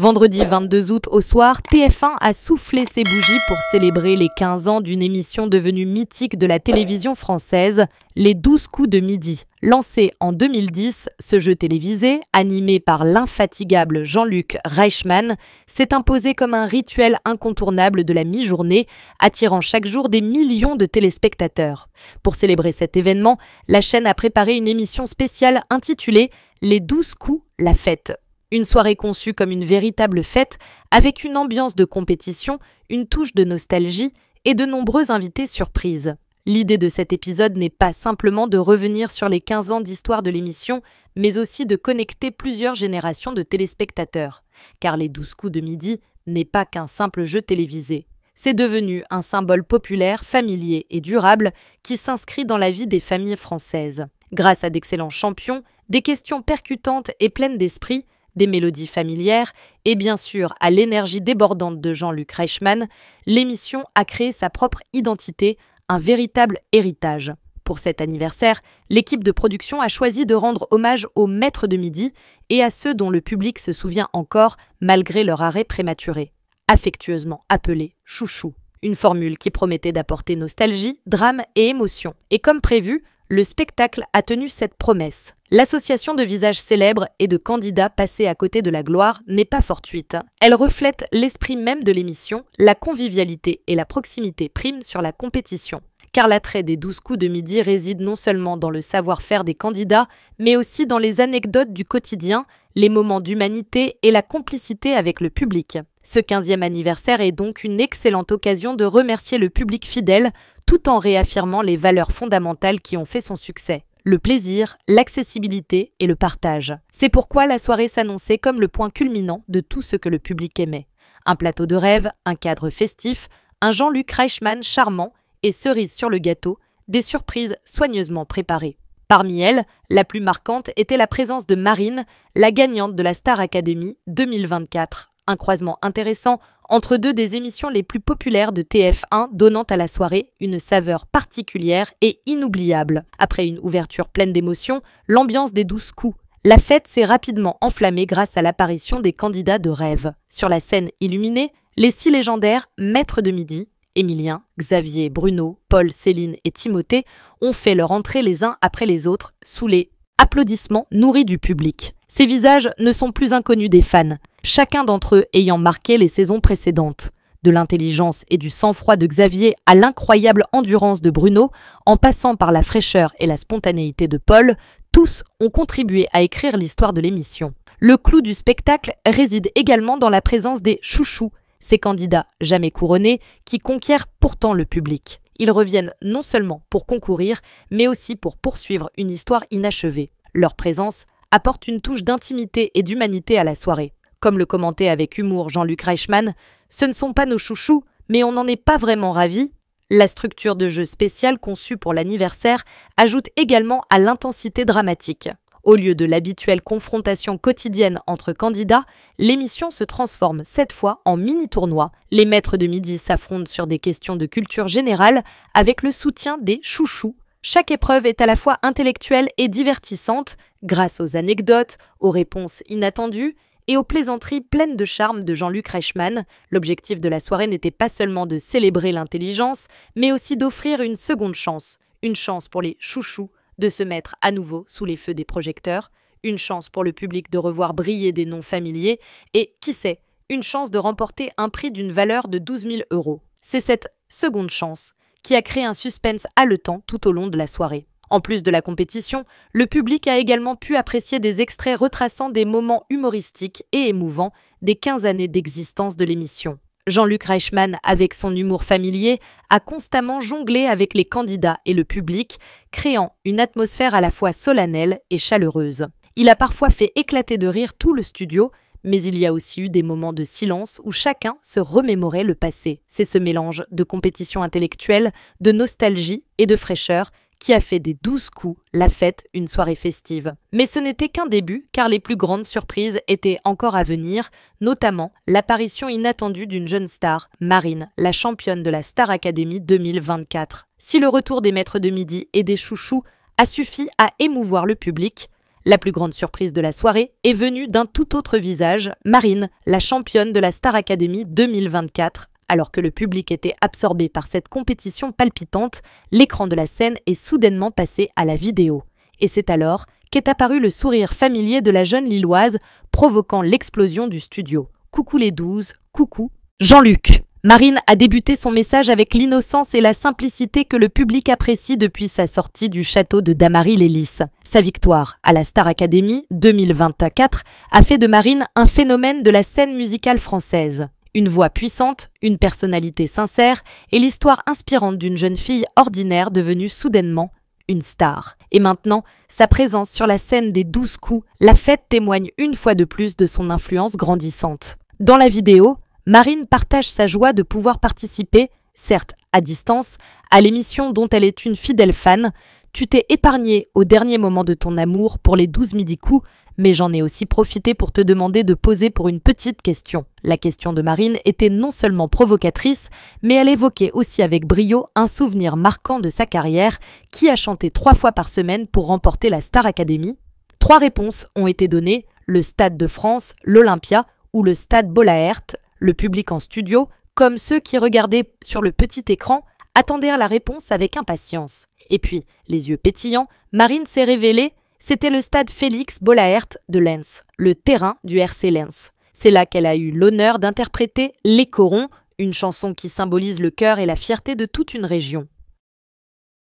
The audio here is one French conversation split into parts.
Vendredi 22 août au soir, TF1 a soufflé ses bougies pour célébrer les 15 ans d'une émission devenue mythique de la télévision française, Les 12 coups de midi. Lancé en 2010, ce jeu télévisé, animé par l'infatigable Jean-Luc Reichmann, s'est imposé comme un rituel incontournable de la mi-journée, attirant chaque jour des millions de téléspectateurs. Pour célébrer cet événement, la chaîne a préparé une émission spéciale intitulée « Les 12 coups, la fête ». Une soirée conçue comme une véritable fête, avec une ambiance de compétition, une touche de nostalgie et de nombreux invités surprises. L'idée de cet épisode n'est pas simplement de revenir sur les 15 ans d'histoire de l'émission, mais aussi de connecter plusieurs générations de téléspectateurs. Car les 12 coups de midi n'est pas qu'un simple jeu télévisé. C'est devenu un symbole populaire, familier et durable qui s'inscrit dans la vie des familles françaises. Grâce à d'excellents champions, des questions percutantes et pleines d'esprit, des mélodies familières et bien sûr à l'énergie débordante de Jean-Luc Reichmann, l'émission a créé sa propre identité, un véritable héritage. Pour cet anniversaire, l'équipe de production a choisi de rendre hommage aux maîtres de midi et à ceux dont le public se souvient encore malgré leur arrêt prématuré. Affectueusement appelés chouchous. Une formule qui promettait d'apporter nostalgie, drame et émotion. Et comme prévu, le spectacle a tenu cette promesse. L'association de visages célèbres et de candidats passés à côté de la gloire n'est pas fortuite. Elle reflète l'esprit même de l'émission, la convivialité et la proximité priment sur la compétition. Car l'attrait des 12 coups de midi réside non seulement dans le savoir-faire des candidats, mais aussi dans les anecdotes du quotidien, les moments d'humanité et la complicité avec le public. Ce 15e anniversaire est donc une excellente occasion de remercier le public fidèle, tout en réaffirmant les valeurs fondamentales qui ont fait son succès. Le plaisir, l'accessibilité et le partage. C'est pourquoi la soirée s'annonçait comme le point culminant de tout ce que le public aimait. Un plateau de rêve, un cadre festif, un Jean-Luc Reichmann charmant et cerise sur le gâteau, des surprises soigneusement préparées. Parmi elles, la plus marquante était la présence de Marine, la gagnante de la Star Academy 2024. Un croisement intéressant entre deux des émissions les plus populaires de TF1 donnant à la soirée une saveur particulière et inoubliable. Après une ouverture pleine d'émotions, l'ambiance des 12 coups. La fête s'est rapidement enflammée grâce à l'apparition des candidats de rêve. Sur la scène illuminée, les 6 légendaires maîtres de midi, Émilien, Xavier, Bruno, Paul, Céline et Timothée ont fait leur entrée les uns après les autres sous les applaudissements nourris du public. Ces visages ne sont plus inconnus des fans, chacun d'entre eux ayant marqué les saisons précédentes. De l'intelligence et du sang-froid de Xavier à l'incroyable endurance de Bruno, en passant par la fraîcheur et la spontanéité de Paul, tous ont contribué à écrire l'histoire de l'émission. Le clou du spectacle réside également dans la présence des chouchous, ces candidats jamais couronnés qui conquièrent pourtant le public. Ils reviennent non seulement pour concourir, mais aussi pour poursuivre une histoire inachevée. Leur présence apporte une touche d'intimité et d'humanité à la soirée. Comme le commentait avec humour Jean-Luc Reichmann, ce ne sont pas nos chouchous, mais on n'en est pas vraiment ravis. La structure de jeu spécial conçue pour l'anniversaire ajoute également à l'intensité dramatique. Au lieu de l'habituelle confrontation quotidienne entre candidats, l'émission se transforme cette fois en mini-tournoi. Les maîtres de midi s'affrontent sur des questions de culture générale avec le soutien des chouchous. Chaque épreuve est à la fois intellectuelle et divertissante grâce aux anecdotes, aux réponses inattendues et aux plaisanteries pleines de charme de Jean-Luc Reichmann. L'objectif de la soirée n'était pas seulement de célébrer l'intelligence, mais aussi d'offrir une seconde chance. Une chance pour les chouchous de se mettre à nouveau sous les feux des projecteurs, une chance pour le public de revoir briller des noms familiers et, qui sait, une chance de remporter un prix d'une valeur de 12 000 €. C'est cette seconde chance qui a créé un suspense haletant tout au long de la soirée. En plus de la compétition, le public a également pu apprécier des extraits retraçant des moments humoristiques et émouvants des 15 années d'existence de l'émission. Jean-Luc Reichmann, avec son humour familier, a constamment jonglé avec les candidats et le public, créant une atmosphère à la fois solennelle et chaleureuse. Il a parfois fait éclater de rire tout le studio, mais il y a aussi eu des moments de silence où chacun se remémorait le passé. C'est ce mélange de compétition intellectuelle, de nostalgie et de fraîcheur qui a fait des 12 coups la fête une soirée festive. Mais ce n'était qu'un début, car les plus grandes surprises étaient encore à venir, notamment l'apparition inattendue d'une jeune star, Marine, la championne de la Star Academy 2024. Si le retour des maîtres de midi et des chouchous a suffi à émouvoir le public, La plus grande surprise de la soirée est venue d'un tout autre visage, Marine, la championne de la Star Academy 2024. Alors que le public était absorbé par cette compétition palpitante, l'écran de la scène est soudainement passé à la vidéo. Et c'est alors qu'est apparu le sourire familier de la jeune Lilloise, provoquant l'explosion du studio. Coucou les 12, coucou Jean-Luc. Marine a débuté son message avec l'innocence et la simplicité que le public apprécie depuis sa sortie du château de Damary-les-Lys. Sa victoire à la Star Academy 2024 a fait de Marine un phénomène de la scène musicale française. Une voix puissante, une personnalité sincère et l'histoire inspirante d'une jeune fille ordinaire devenue soudainement une star. Et maintenant, sa présence sur la scène des 12 coups, la fête témoigne une fois de plus de son influence grandissante. Dans la vidéo, Marine partage sa joie de pouvoir participer, certes à distance, à l'émission dont elle est une fidèle fan. Tu t'es épargné au dernier moment de ton amour pour les 12 midi coups, mais j'en ai aussi profité pour te demander de poser pour une petite question. La question de Marine était non seulement provocatrice, mais elle évoquait aussi avec brio un souvenir marquant de sa carrière, qui a chanté 3 fois par semaine pour remporter la Star Academy. 3 réponses ont été données, le Stade de France, l'Olympia ou le Stade Bollaert. Le public en studio, comme ceux qui regardaient sur le petit écran, attendirent la réponse avec impatience. Et puis, les yeux pétillants, Marine s'est révélée. C'était le stade Félix Bollaert de Lens, le terrain du RC Lens. C'est là qu'elle a eu l'honneur d'interpréter Les Corons, une chanson qui symbolise le cœur et la fierté de toute une région.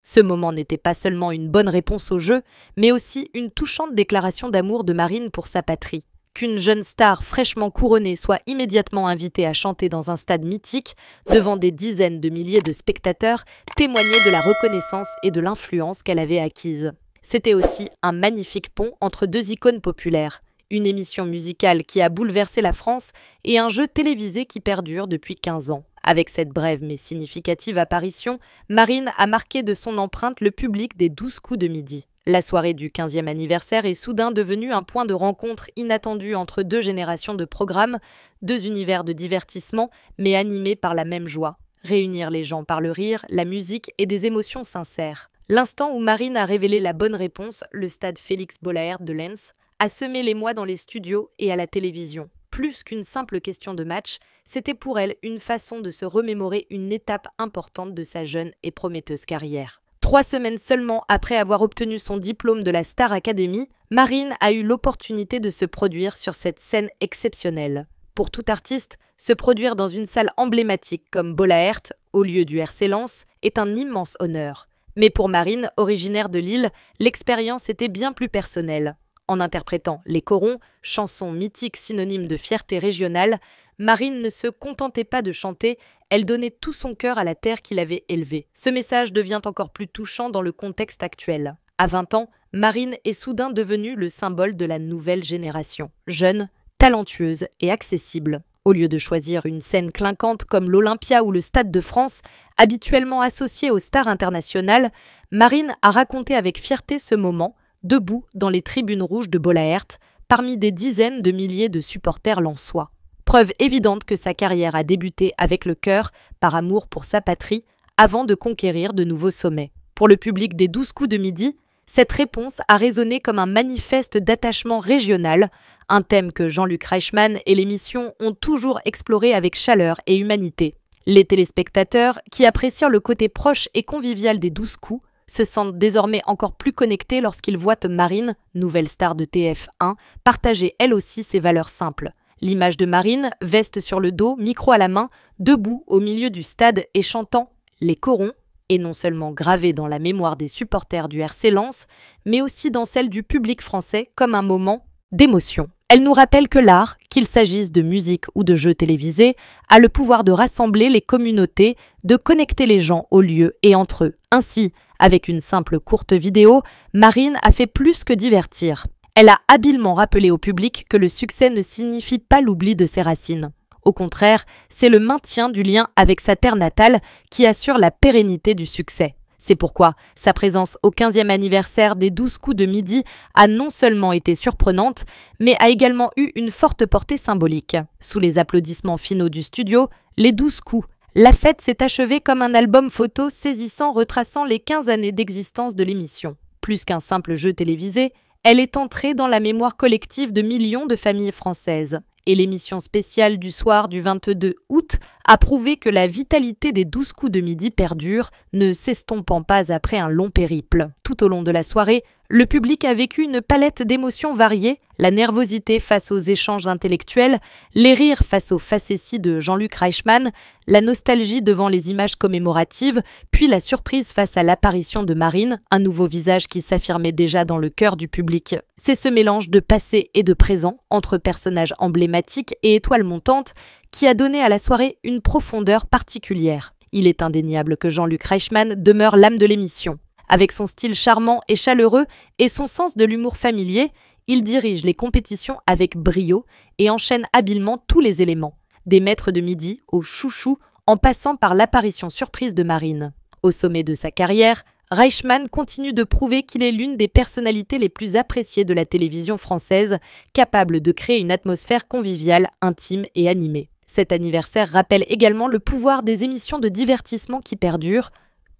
Ce moment n'était pas seulement une bonne réponse au jeu, mais aussi une touchante déclaration d'amour de Marine pour sa patrie. Qu'une jeune star fraîchement couronnée soit immédiatement invitée à chanter dans un stade mythique, devant des dizaines de milliers de spectateurs, témoignait de la reconnaissance et de l'influence qu'elle avait acquise. C'était aussi un magnifique pont entre 2 icônes populaires, une émission musicale qui a bouleversé la France et un jeu télévisé qui perdure depuis 15 ans. Avec cette brève mais significative apparition, Marine a marqué de son empreinte le public des 12 coups de midi. La soirée du 15e anniversaire est soudain devenue un point de rencontre inattendu entre 2 générations de programmes, 2 univers de divertissement, mais animés par la même joie. Réunir les gens par le rire, la musique et des émotions sincères. L'instant où Marine a révélé la bonne réponse, le stade Félix Bollaert de Lens, a semé l'émoi dans les studios et à la télévision. Plus qu'une simple question de match, c'était pour elle une façon de se remémorer une étape importante de sa jeune et prometteuse carrière. 3 semaines seulement après avoir obtenu son diplôme de la Star Academy, Marine a eu l'opportunité de se produire sur cette scène exceptionnelle. Pour tout artiste, se produire dans une salle emblématique comme Bollaert, au lieu du RC Lens, est un immense honneur. Mais pour Marine, originaire de Lille, l'expérience était bien plus personnelle. En interprétant Les Corons, chanson mythique synonyme de fierté régionale, Marine ne se contentait pas de chanter, elle donnait tout son cœur à la terre qui l'avait élevée. Ce message devient encore plus touchant dans le contexte actuel. À 20 ans, Marine est soudain devenue le symbole de la nouvelle génération. Jeune, talentueuse et accessible. Au lieu de choisir une scène clinquante comme l'Olympia ou le Stade de France, habituellement associée aux stars internationales, Marine a raconté avec fierté ce moment, debout dans les tribunes rouges de Bollaert, parmi des dizaines de milliers de supporters lensois. Preuve évidente que sa carrière a débuté avec le cœur, par amour pour sa patrie, avant de conquérir de nouveaux sommets. Pour le public des 12 coups de midi, cette réponse a résonné comme un manifeste d'attachement régional, un thème que Jean-Luc Reichmann et l'émission ont toujours exploré avec chaleur et humanité. Les téléspectateurs, qui apprécient le côté proche et convivial des 12 coups, se sentent désormais encore plus connectés lorsqu'ils voient Marine, nouvelle star de TF1, partager elle aussi ses valeurs simples. L'image de Marine, veste sur le dos, micro à la main, debout au milieu du stade et chantant « Les Corons », est non seulement gravée dans la mémoire des supporters du RC Lens, mais aussi dans celle du public français comme un moment d'émotion. Elle nous rappelle que l'art, qu'il s'agisse de musique ou de jeux télévisés, a le pouvoir de rassembler les communautés, de connecter les gens au lieu et entre eux. Ainsi, avec une simple courte vidéo, Marine a fait plus que divertir. Elle a habilement rappelé au public que le succès ne signifie pas l'oubli de ses racines. Au contraire, c'est le maintien du lien avec sa terre natale qui assure la pérennité du succès. C'est pourquoi sa présence au 15e anniversaire des 12 coups de midi a non seulement été surprenante, mais a également eu une forte portée symbolique. Sous les applaudissements finaux du studio, les 12 coups. La fête s'est achevée comme un album photo saisissant retraçant les 15 années d'existence de l'émission. Plus qu'un simple jeu télévisé, Elle est entrée dans la mémoire collective de millions de familles françaises. Et l'émission spéciale du soir du 22 août a prouvé que la vitalité des 12 coups de midi perdure, ne s'estompant pas après un long périple. Tout au long de la soirée, le public a vécu une palette d'émotions variées, la nervosité face aux échanges intellectuels, les rires face aux facéties de Jean-Luc Reichmann, la nostalgie devant les images commémoratives, puis la surprise face à l'apparition de Marine, un nouveau visage qui s'affirmait déjà dans le cœur du public. C'est ce mélange de passé et de présent, entre personnages emblématiques et étoiles montantes, qui a donné à la soirée une profondeur particulière. Il est indéniable que Jean-Luc Reichmann demeure l'âme de l'émission. Avec son style charmant et chaleureux et son sens de l'humour familier, il dirige les compétitions avec brio et enchaîne habilement tous les éléments, des maîtres de midi aux chouchous en passant par l'apparition surprise de Marine. Au sommet de sa carrière, Reichmann continue de prouver qu'il est l'une des personnalités les plus appréciées de la télévision française, capable de créer une atmosphère conviviale, intime et animée. Cet anniversaire rappelle également le pouvoir des émissions de divertissement qui perdurent.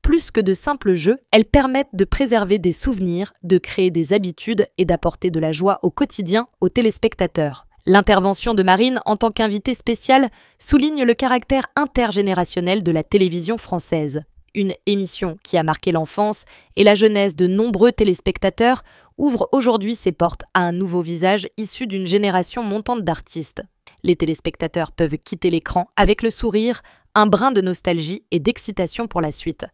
Plus que de simples jeux, elles permettent de préserver des souvenirs, de créer des habitudes et d'apporter de la joie au quotidien aux téléspectateurs. L'intervention de Marine en tant qu'invitée spéciale souligne le caractère intergénérationnel de la télévision française. Une émission qui a marqué l'enfance et la jeunesse de nombreux téléspectateurs ouvre aujourd'hui ses portes à un nouveau visage issu d'une génération montante d'artistes. Les téléspectateurs peuvent quitter l'écran avec le sourire, un brin de nostalgie et d'excitation pour la suite.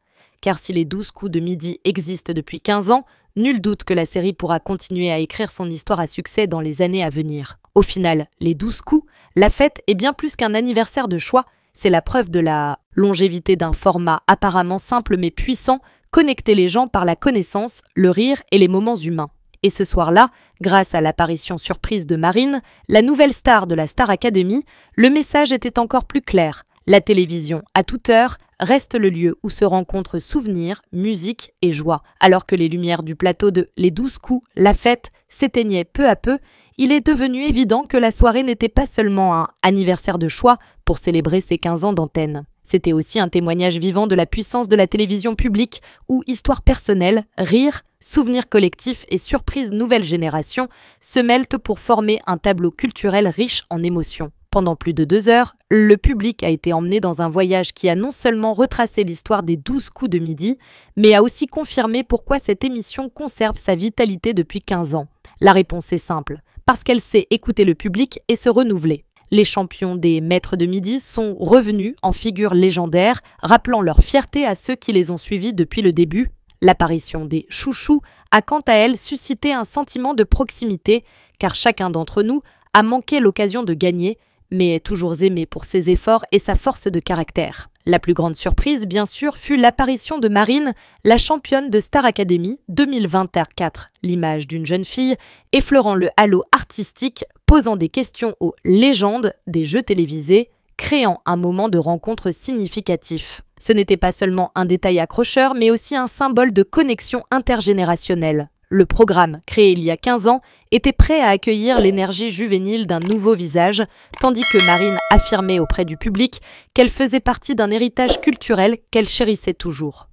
Car si les 12 coups de midi existent depuis 15 ans, nul doute que la série pourra continuer à écrire son histoire à succès dans les années à venir. Au final, les 12 coups, la fête est bien plus qu'un anniversaire de choix, c'est la preuve de la longévité d'un format apparemment simple mais puissant, connecter les gens par la connaissance, le rire et les moments humains. Et ce soir-là, grâce à l'apparition surprise de Marine, la nouvelle star de la Star Academy, le message était encore plus clair. La télévision, à toute heure, reste le lieu où se rencontrent souvenirs, musique et joie. Alors que les lumières du plateau de Les 12 coups, la fête, s'éteignaient peu à peu, il est devenu évident que la soirée n'était pas seulement un anniversaire de choix pour célébrer ses 15 ans d'antenne. C'était aussi un témoignage vivant de la puissance de la télévision publique où histoire personnelle, rire, souvenirs collectifs et surprises nouvelle génération se mêlent pour former un tableau culturel riche en émotions. Pendant plus de 2 heures, le public a été emmené dans un voyage qui a non seulement retracé l'histoire des 12 coups de midi, mais a aussi confirmé pourquoi cette émission conserve sa vitalité depuis 15 ans. La réponse est simple, parce qu'elle sait écouter le public et se renouveler. Les champions des maîtres de midi sont revenus en figures légendaires, rappelant leur fierté à ceux qui les ont suivis depuis le début. L'apparition des chouchous a quant à elle suscité un sentiment de proximité, car chacun d'entre nous a manqué l'occasion de gagner, mais est toujours aimé pour ses efforts et sa force de caractère. La plus grande surprise, bien sûr, fut l'apparition de Marine, la championne de Star Academy 2024, l'image d'une jeune fille effleurant le halo artistique, posant des questions aux légendes des jeux télévisés, créant un moment de rencontre significatif. Ce n'était pas seulement un détail accrocheur, mais aussi un symbole de connexion intergénérationnelle. Le programme, créé il y a 15 ans, était prêt à accueillir l'énergie juvénile d'un nouveau visage, tandis que Marine affirmait auprès du public qu'elle faisait partie d'un héritage culturel qu'elle chérissait toujours.